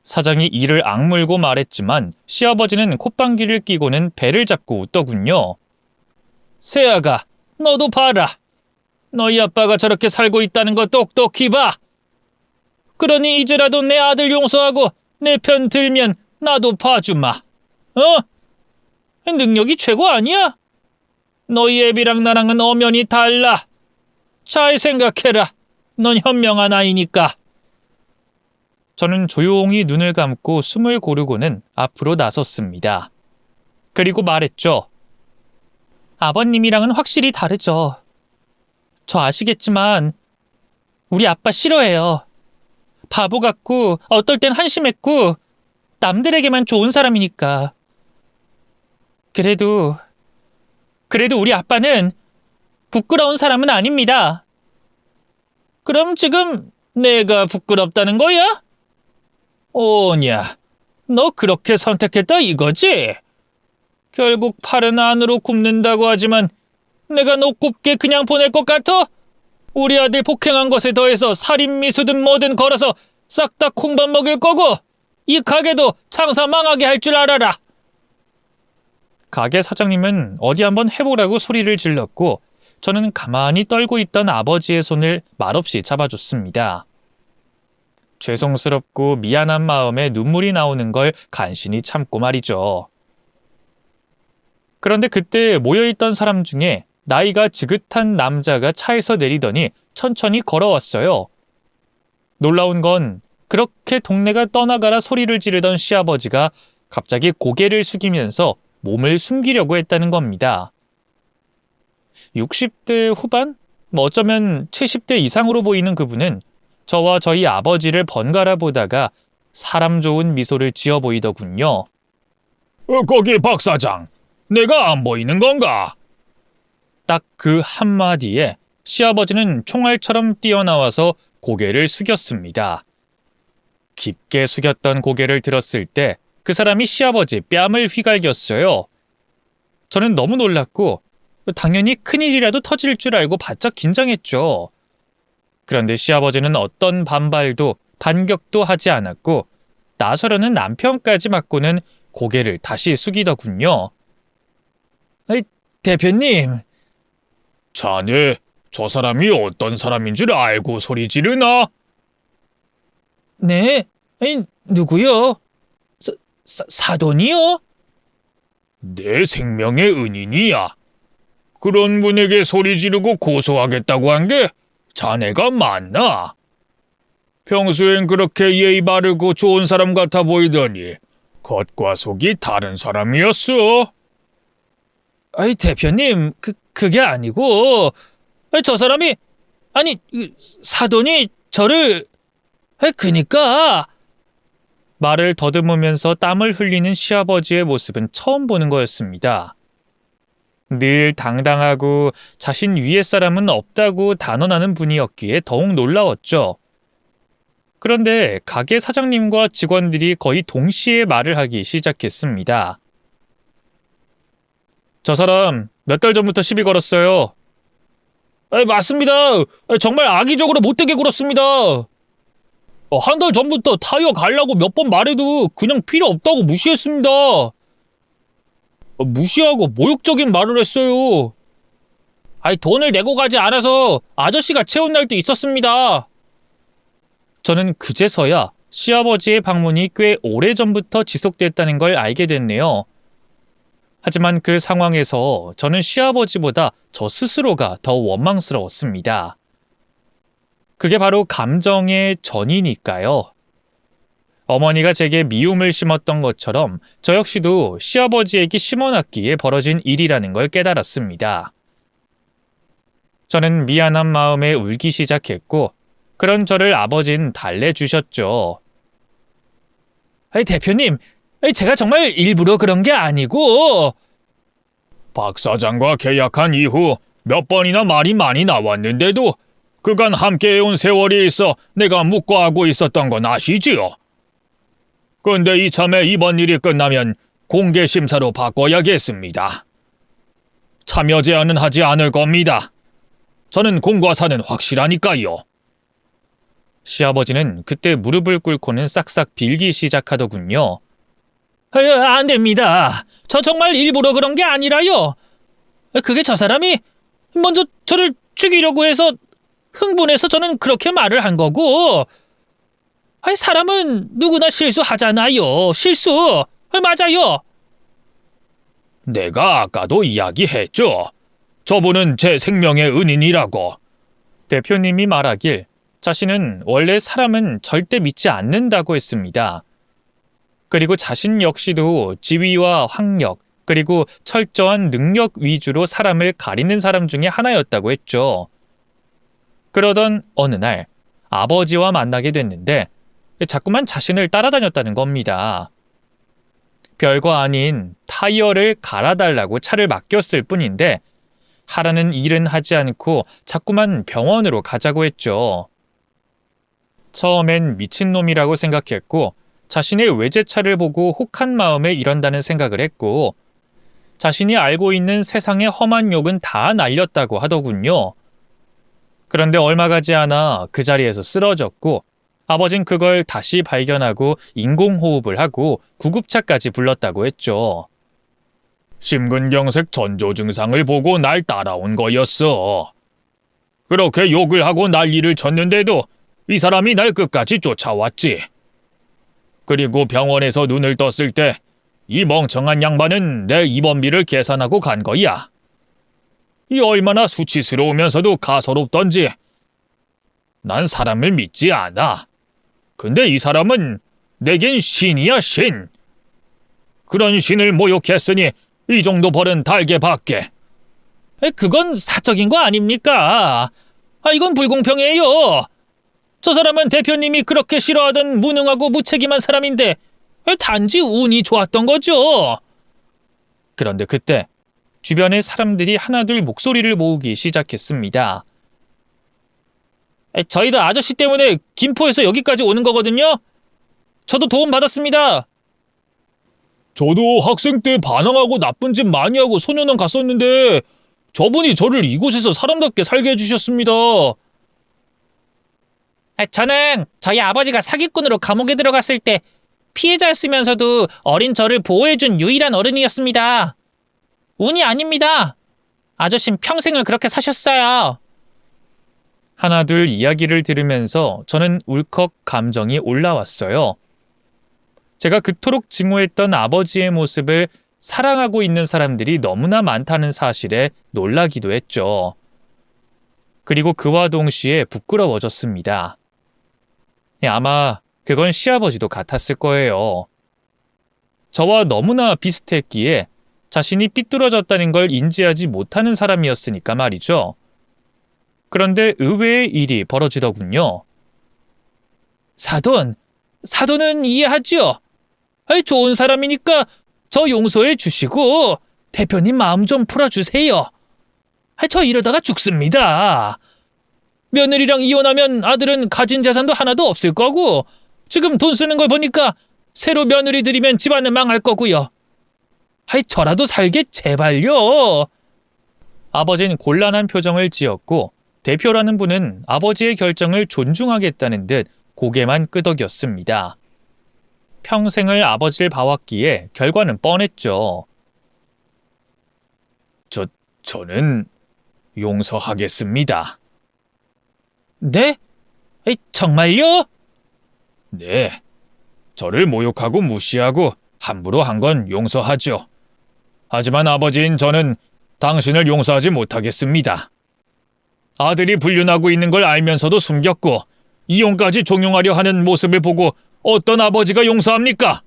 사장이 이를 악물고 말했지만 시아버지는 콧방귀를 뀌고는 배를 잡고 웃더군요. 세아가 너도 봐라. 너희 아빠가 저렇게 살고 있다는 거 똑똑히 봐. 그러니 이제라도 내 아들 용서하고 내 편 들면 나도 봐주마. 능력이 최고 아니야? 너희 애비랑 나랑은 엄연히 달라. 잘 생각해라. 넌 현명한 아이니까. 저는 조용히 눈을 감고 숨을 고르고는 앞으로 나섰습니다. 그리고 말했죠. 아버님이랑은 확실히 다르죠. 저 아시겠지만 우리 아빠 싫어해요. 바보 같고 어떨 땐 한심했고 남들에게만 좋은 사람이니까. 그래도 우리 아빠는 부끄러운 사람은 아닙니다. 그럼 지금 내가 부끄럽다는 거야? 오냐, 너 그렇게 선택했다 이거지? 결국 팔은 안으로 굽는다고 하지만 내가 너 곱게 그냥 보낼 것 같아? 우리 아들 폭행한 것에 더해서 살인미수든 뭐든 걸어서 싹 다 콩밥 먹일 거고 이 가게도 장사 망하게 할 줄 알아라. 가게 사장님은 어디 한번 해보라고 소리를 질렀고 저는 가만히 떨고 있던 아버지의 손을 말없이 잡아줬습니다. 죄송스럽고 미안한 마음에 눈물이 나오는 걸 간신히 참고 말이죠. 그런데 그때 모여있던 사람 중에 나이가 지긋한 남자가 차에서 내리더니 천천히 걸어왔어요. 놀라운 건 그렇게 동네가 떠나가라 소리를 지르던 시아버지가 갑자기 고개를 숙이면서 몸을 숨기려고 했다는 겁니다. 60대 후반? 어쩌면 70대 이상으로 보이는 그분은 저와 저희 아버지를 번갈아 보다가 사람 좋은 미소를 지어 보이더군요. 거기 박 사장, 내가 안 보이는 건가? 딱 그 한마디에 시아버지는 총알처럼 뛰어나와서 고개를 숙였습니다. 깊게 숙였던 고개를 들었을 때 그 사람이 시아버지 뺨을 휘갈겼어요. 저는 너무 놀랐고 당연히 큰일이라도 터질 줄 알고 바짝 긴장했죠. 그런데 시아버지는 어떤 반발도 반격도 하지 않았고 나서려는 남편까지 맞고는 고개를 다시 숙이더군요. 대표님. 자네, 저 사람이 어떤 사람인 줄 알고 소리 지르나? 네? 누구요? 사돈이요? 내 생명의 은인이야. 그런 분에게 소리 지르고 고소하겠다고 한 게 자네가 맞나? 평소엔 그렇게 예의 바르고 좋은 사람 같아 보이더니 겉과 속이 다른 사람이었어. 대표님, 그게 아니고, 저 사람이, 사돈이 저를, 그니까, 말을 더듬으면서 땀을 흘리는 시아버지의 모습은 처음 보는 거였습니다. 늘 당당하고 자신 위에 사람은 없다고 단언하는 분이었기에 더욱 놀라웠죠. 그런데 가게 사장님과 직원들이 거의 동시에 말을 하기 시작했습니다. 저 사람 몇 달 전부터 시비 걸었어요. 맞습니다. 정말 악의적으로 못되게 굴었습니다. 한 달 전부터 타이어 갈라고 몇 번 말해도 그냥 필요 없다고 무시했습니다. 무시하고 모욕적인 말을 했어요. 돈을 내고 가지 않아서 아저씨가 채운 날도 있었습니다. 저는 그제서야 시아버지의 방문이 꽤 오래전부터 지속됐다는 걸 알게 됐네요. 하지만 그 상황에서 저는 시아버지보다 저 스스로가 더 원망스러웠습니다. 그게 바로 감정의 전이니까요. 어머니가 제게 미움을 심었던 것처럼 저 역시도 시아버지에게 심어놨기에 벌어진 일이라는 걸 깨달았습니다. 저는 미안한 마음에 울기 시작했고 그런 저를 아버지는 달래주셨죠. 대표님, 제가 정말 일부러 그런 게 아니고 박 사장과 계약한 이후 몇 번이나 말이 많이 나왔는데도 그간 함께해온 세월이 있어 내가 묵과하고 있었던 건 아시지요? 근데 이참에 이번 일이 끝나면 공개 심사로 바꿔야겠습니다. 참여 제한은 하지 않을 겁니다. 저는 공과사는 확실하니까요. 시아버지는 그때 무릎을 꿇고는 싹싹 빌기 시작하더군요. 안 됩니다. 저 정말 일부러 그런 게 아니라요. 그게 저 사람이 먼저 저를 죽이려고 해서 흥분해서 저는 그렇게 말을 한 거고. 사람은 누구나 실수하잖아요. 실수. 맞아요. 내가 아까도 이야기했죠. 저분은 제 생명의 은인이라고. 대표님이 말하길 자신은 원래 사람은 절대 믿지 않는다고 했습니다. 그리고 자신 역시도 지위와 학력, 그리고 철저한 능력 위주로 사람을 가리는 사람 중에 하나였다고 했죠. 그러던 어느 날 아버지와 만나게 됐는데 자꾸만 자신을 따라다녔다는 겁니다. 별거 아닌 타이어를 갈아달라고 차를 맡겼을 뿐인데 하라는 일은 하지 않고 자꾸만 병원으로 가자고 했죠. 처음엔 미친놈이라고 생각했고 자신의 외제차를 보고 혹한 마음에 이런다는 생각을 했고 자신이 알고 있는 세상의 험한 욕은 다 날렸다고 하더군요. 그런데 얼마 가지 않아 그 자리에서 쓰러졌고 아버진 그걸 다시 발견하고 인공호흡을 하고 구급차까지 불렀다고 했죠. 심근경색 전조 증상을 보고 날 따라온 거였어. 그렇게 욕을 하고 난리를 쳤는데도 이 사람이 날 끝까지 쫓아왔지. 그리고 병원에서 눈을 떴을 때 이 멍청한 양반은 내 입원비를 계산하고 간 거야. 이 얼마나 수치스러우면서도 가소롭던지. 난 사람을 믿지 않아. 근데 이 사람은 내겐 신이야, 신. 그런 신을 모욕했으니 이 정도 벌은 달게 받게. 그건 사적인 거 아닙니까? 이건 불공평해요. 저 사람은 대표님이 그렇게 싫어하던 무능하고 무책임한 사람인데 단지 운이 좋았던 거죠. 그런데 그때 주변의 사람들이 하나둘 목소리를 모으기 시작했습니다. 저희도 아저씨 때문에 김포에서 여기까지 오는 거거든요. 저도 도움 받았습니다. 저도 학생 때 반항하고 나쁜 짓 많이 하고 소년원 갔었는데 저분이 저를 이곳에서 사람답게 살게 해주셨습니다. 저는 저희 아버지가 사기꾼으로 감옥에 들어갔을 때 피해자였으면서도 어린 저를 보호해준 유일한 어른이었습니다. 운이 아닙니다. 아저씨는 평생을 그렇게 사셨어요. 하나둘 이야기를 들으면서 저는 울컥 감정이 올라왔어요. 제가 그토록 증오했던 아버지의 모습을 사랑하고 있는 사람들이 너무나 많다는 사실에 놀라기도 했죠. 그리고 그와 동시에 부끄러워졌습니다. 아마 그건 시아버지도 같았을 거예요. 저와 너무나 비슷했기에 자신이 삐뚤어졌다는 걸 인지하지 못하는 사람이었으니까 말이죠. 그런데 의외의 일이 벌어지더군요. 사돈은 이해하지요. 좋은 사람이니까 저 용서해 주시고 대표님 마음 좀 풀어주세요. 저 이러다가 죽습니다. 며느리랑 이혼하면 아들은 가진 재산도 하나도 없을 거고 지금 돈 쓰는 걸 보니까 새로 며느리 들이면 집안은 망할 거고요. 저라도 살게 제발요. 아버지는 곤란한 표정을 지었고 대표라는 분은 아버지의 결정을 존중하겠다는 듯 고개만 끄덕였습니다. 평생을 아버지를 봐왔기에 결과는 뻔했죠. 저는 용서하겠습니다. 네? 정말요? 네. 저를 모욕하고 무시하고 함부로 한 건 용서하죠. 하지만 아버지인 저는 당신을 용서하지 못하겠습니다. 아들이 불륜하고 있는 걸 알면서도 숨겼고 이혼까지 종용하려 하는 모습을 보고 어떤 아버지가 용서합니까?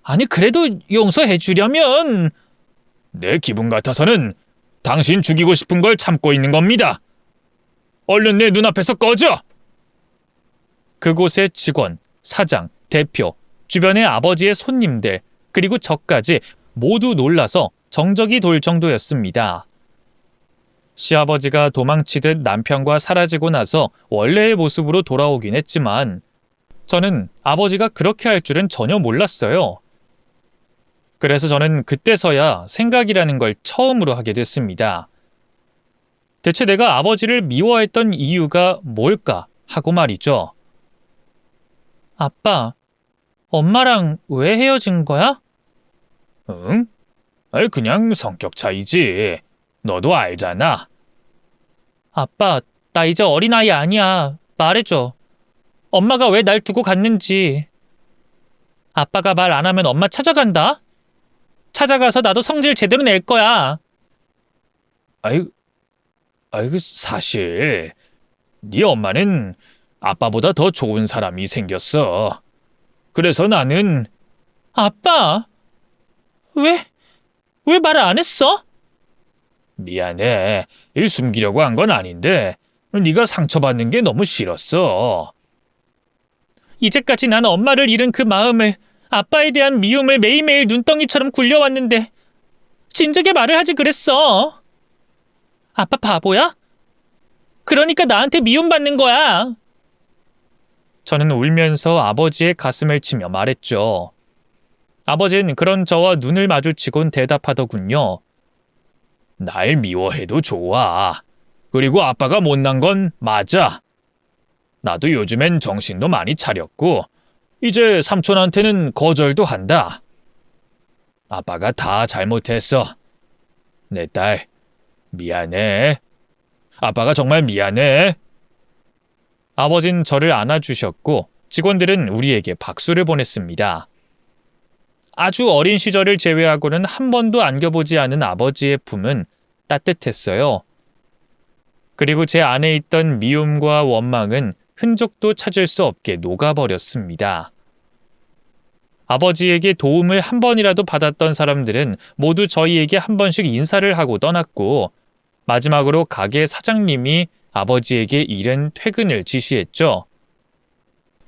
아니 그래도 용서해 주려면 내 기분 같아서는 당신 죽이고 싶은 걸 참고 있는 겁니다. 얼른 내 눈앞에서 꺼져! 그곳의 직원, 사장, 대표, 주변의 아버지의 손님들, 그리고 저까지 모두 놀라서 정적이 돌 정도였습니다. 시아버지가 도망치듯 남편과 사라지고 나서 원래의 모습으로 돌아오긴 했지만 저는 아버지가 그렇게 할 줄은 전혀 몰랐어요. 그래서 저는 그때서야 생각이라는 걸 처음으로 하게 됐습니다. 대체 내가 아버지를 미워했던 이유가 뭘까 하고 말이죠. 아빠, 엄마랑 왜 헤어진 거야? 응? 그냥 성격 차이지. 너도 알잖아. 아빠, 나 이제 어린아이 아니야. 말해줘. 엄마가 왜 날 두고 갔는지. 아빠가 말 안 하면 엄마 찾아간다. 찾아가서 나도 성질 제대로 낼 거야. 사실 네 엄마는 아빠보다 더 좋은 사람이 생겼어. 그래서 나는... 아빠! 왜 말을 안 했어? 미안해. 숨기려고 한 건 아닌데 네가 상처받는 게 너무 싫었어. 이제까지 난 엄마를 잃은 그 마음을, 아빠에 대한 미움을 매일매일 눈덩이처럼 굴려왔는데 진작에 말을 하지 그랬어. 아빠 바보야? 그러니까 나한테 미움받는 거야. 저는 울면서 아버지의 가슴을 치며 말했죠. 아버지는 그런 저와 눈을 마주치곤 대답하더군요. 날 미워해도 좋아. 그리고 아빠가 못난 건 맞아. 나도 요즘엔 정신도 많이 차렸고 이제 삼촌한테는 거절도 한다. 아빠가 다 잘못했어. 내 딸, 미안해. 아빠가 정말 미안해. 아버진 저를 안아주셨고 직원들은 우리에게 박수를 보냈습니다. 아주 어린 시절을 제외하고는 한 번도 안겨보지 않은 아버지의 품은 따뜻했어요. 그리고 제 안에 있던 미움과 원망은 흔적도 찾을 수 없게 녹아버렸습니다. 아버지에게 도움을 한 번이라도 받았던 사람들은 모두 저희에게 한 번씩 인사를 하고 떠났고 마지막으로 가게 사장님이 아버지에게 이른 퇴근을 지시했죠.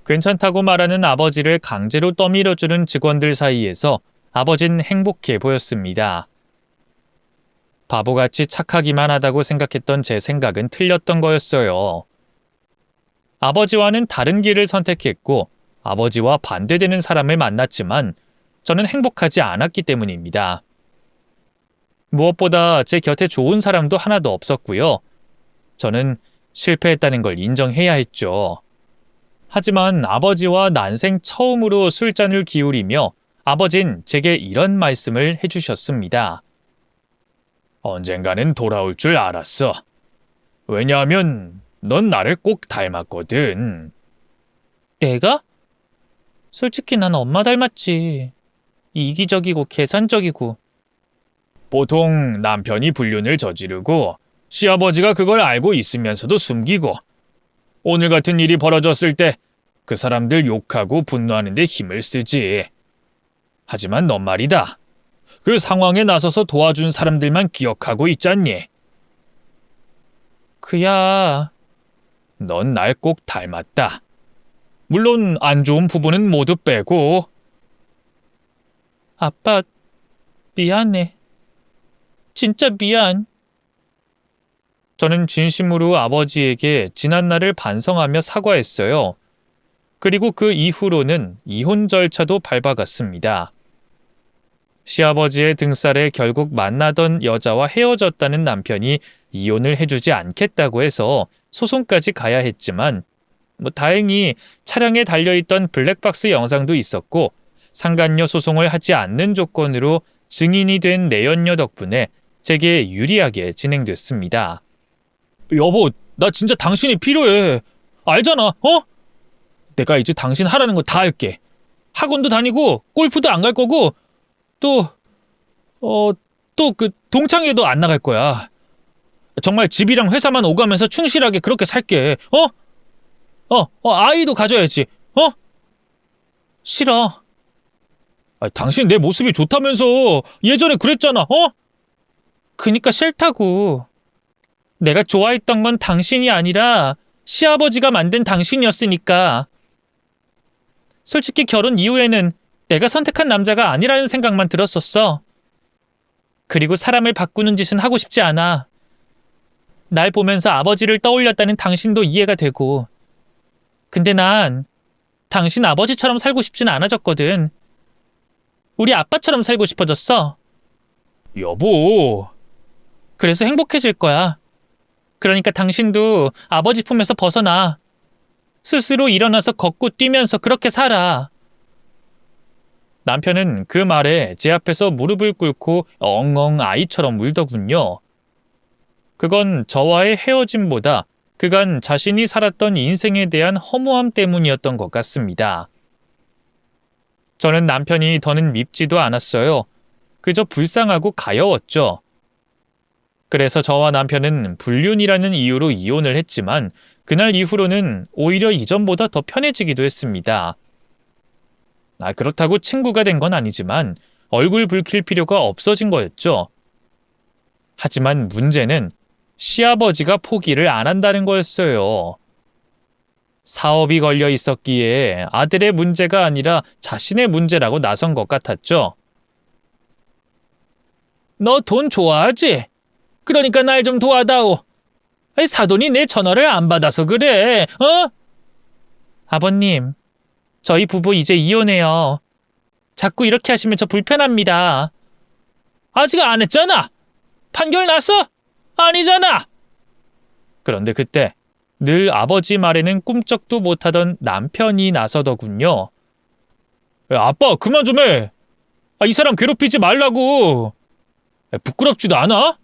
괜찮다고 말하는 아버지를 강제로 떠밀어주는 직원들 사이에서 아버진 행복해 보였습니다. 바보같이 착하기만 하다고 생각했던 제 생각은 틀렸던 거였어요. 아버지와는 다른 길을 선택했고 아버지와 반대되는 사람을 만났지만 저는 행복하지 않았기 때문입니다. 무엇보다 제 곁에 좋은 사람도 하나도 없었고요. 저는 실패했다는 걸 인정해야 했죠. 하지만 아버지와 난생 처음으로 술잔을 기울이며 아버진 제게 이런 말씀을 해주셨습니다. 언젠가는 돌아올 줄 알았어. 왜냐하면 넌 나를 꼭 닮았거든. 내가? 솔직히 난 엄마 닮았지. 이기적이고 계산적이고. 보통 남편이 불륜을 저지르고 시아버지가 그걸 알고 있으면서도 숨기고 오늘 같은 일이 벌어졌을 때 그 사람들 욕하고 분노하는 데 힘을 쓰지. 하지만 넌 말이다. 그 상황에 나서서 도와준 사람들만 기억하고 있잖니. 그야. 넌 날 꼭 닮았다. 물론 안 좋은 부분은 모두 빼고. 아빠, 미안해. 진짜 미안. 저는 진심으로 아버지에게 지난날을 반성하며 사과했어요. 그리고 그 이후로는 이혼 절차도 밟아갔습니다. 시아버지의 등살에 결국 만나던 여자와 헤어졌다는 남편이 이혼을 해주지 않겠다고 해서 소송까지 가야 했지만 다행히 차량에 달려있던 블랙박스 영상도 있었고 상간녀 소송을 하지 않는 조건으로 증인이 된 내연녀 덕분에 제게 유리하게 진행됐습니다. 여보, 나 진짜 당신이 필요해. 알잖아, 어? 내가 이제 당신 하라는 거 다 할게. 학원도 다니고 골프도 안 갈 거고 또 그 동창회도 안 나갈 거야. 정말 집이랑 회사만 오가면서 충실하게 그렇게 살게. 아이도 가져야지. 싫어. 당신 내 모습이 좋다면서 예전에 그랬잖아. 그니까 싫다고. 내가 좋아했던 건 당신이 아니라 시아버지가 만든 당신이었으니까. 솔직히 결혼 이후에는 내가 선택한 남자가 아니라는 생각만 들었었어. 그리고 사람을 바꾸는 짓은 하고 싶지 않아. 날 보면서 아버지를 떠올렸다는 당신도 이해가 되고. 근데 난 당신 아버지처럼 살고 싶진 않아졌거든. 우리 아빠처럼 살고 싶어졌어. 여보. 그래서 행복해질 거야. 그러니까 당신도 아버지 품에서 벗어나. 스스로 일어나서 걷고 뛰면서 그렇게 살아. 남편은 그 말에 제 앞에서 무릎을 꿇고 엉엉 아이처럼 울더군요. 그건 저와의 헤어짐보다 그간 자신이 살았던 인생에 대한 허무함 때문이었던 것 같습니다. 저는 남편이 더는 밉지도 않았어요. 그저 불쌍하고 가여웠죠. 그래서 저와 남편은 불륜이라는 이유로 이혼을 했지만 그날 이후로는 오히려 이전보다 더 편해지기도 했습니다. 그렇다고 친구가 된 건 아니지만 얼굴 붉힐 필요가 없어진 거였죠. 하지만 문제는 시아버지가 포기를 안 한다는 거였어요. 사업이 걸려 있었기에 아들의 문제가 아니라 자신의 문제라고 나선 것 같았죠. 너 돈 좋아하지? 그러니까 날 좀 도와다오. 사돈이 내 전화를 안 받아서 그래. 아버님, 저희 부부 이제 이혼해요. 자꾸 이렇게 하시면 저 불편합니다. 아직 안 했잖아. 판결 났어? 아니잖아. 그런데 그때 늘 아버지 말에는 꿈쩍도 못하던 남편이 나서더군요. 아빠 그만 좀 해. 이 사람 괴롭히지 말라고. 부끄럽지도 않아?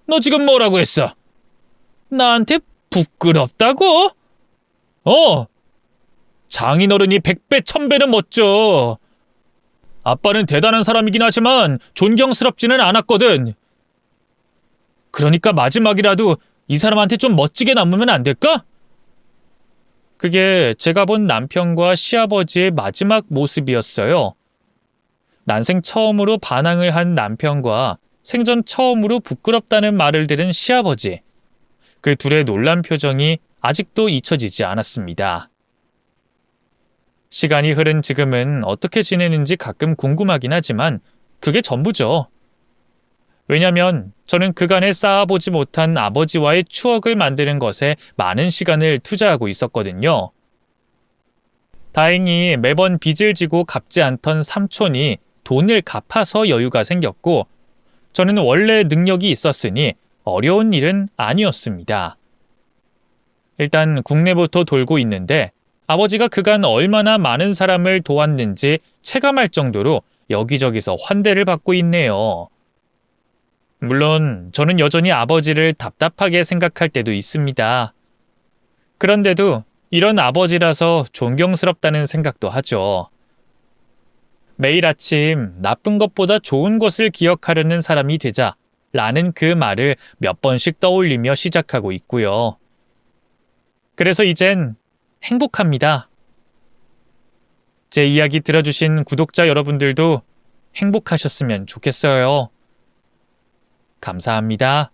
너 지금 뭐라고 했어? 나한테 부끄럽다고? 장인어른이 100배 1000배는 멋져. 아빠는 대단한 사람이긴 하지만 존경스럽지는 않았거든. 그러니까 마지막이라도 이 사람한테 좀 멋지게 남으면 안 될까? 그게 제가 본 남편과 시아버지의 마지막 모습이었어요. 난생 처음으로 반항을 한 남편과 생전 처음으로 부끄럽다는 말을 들은 시아버지. 그 둘의 놀란 표정이 아직도 잊혀지지 않았습니다. 시간이 흐른 지금은 어떻게 지내는지 가끔 궁금하긴 하지만 그게 전부죠. 왜냐면 저는 그간에 쌓아보지 못한 아버지와의 추억을 만드는 것에 많은 시간을 투자하고 있었거든요. 다행히 매번 빚을 지고 갚지 않던 삼촌이 돈을 갚아서 여유가 생겼고, 저는 원래 능력이 있었으니 어려운 일은 아니었습니다. 일단 국내부터 돌고 있는데 아버지가 그간 얼마나 많은 사람을 도왔는지 체감할 정도로 여기저기서 환대를 받고 있네요. 물론 저는 여전히 아버지를 답답하게 생각할 때도 있습니다. 그런데도 이런 아버지라서 존경스럽다는 생각도 하죠. 매일 아침 나쁜 것보다 좋은 것을 기억하려는 사람이 되자 라는 그 말을 몇 번씩 떠올리며 시작하고 있고요. 그래서 이젠 행복합니다. 제 이야기 들어주신 구독자 여러분들도 행복하셨으면 좋겠어요. 감사합니다.